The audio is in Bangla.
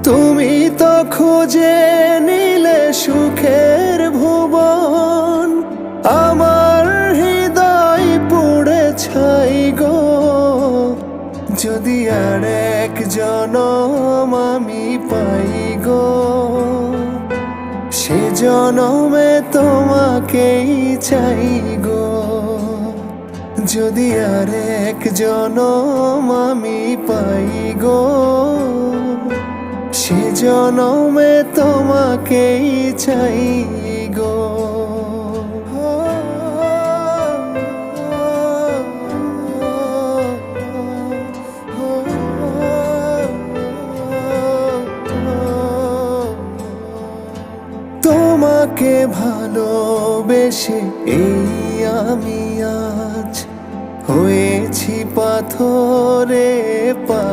তুমি তো খুঁজে নিলে সুখের ভুবন, আমার হৃদয় পুড়ে ছাই গো। যদি আর এক জনম আমি পাই গো, সে জনমে তোমাকেই চাই গো। যদি আর এক জনম আমি পাই গো, সে জনমে তোমাকেই চাই গো। তোমাকে ভালোবেসে এই আমি আজ হয়েছি পাথরে পা।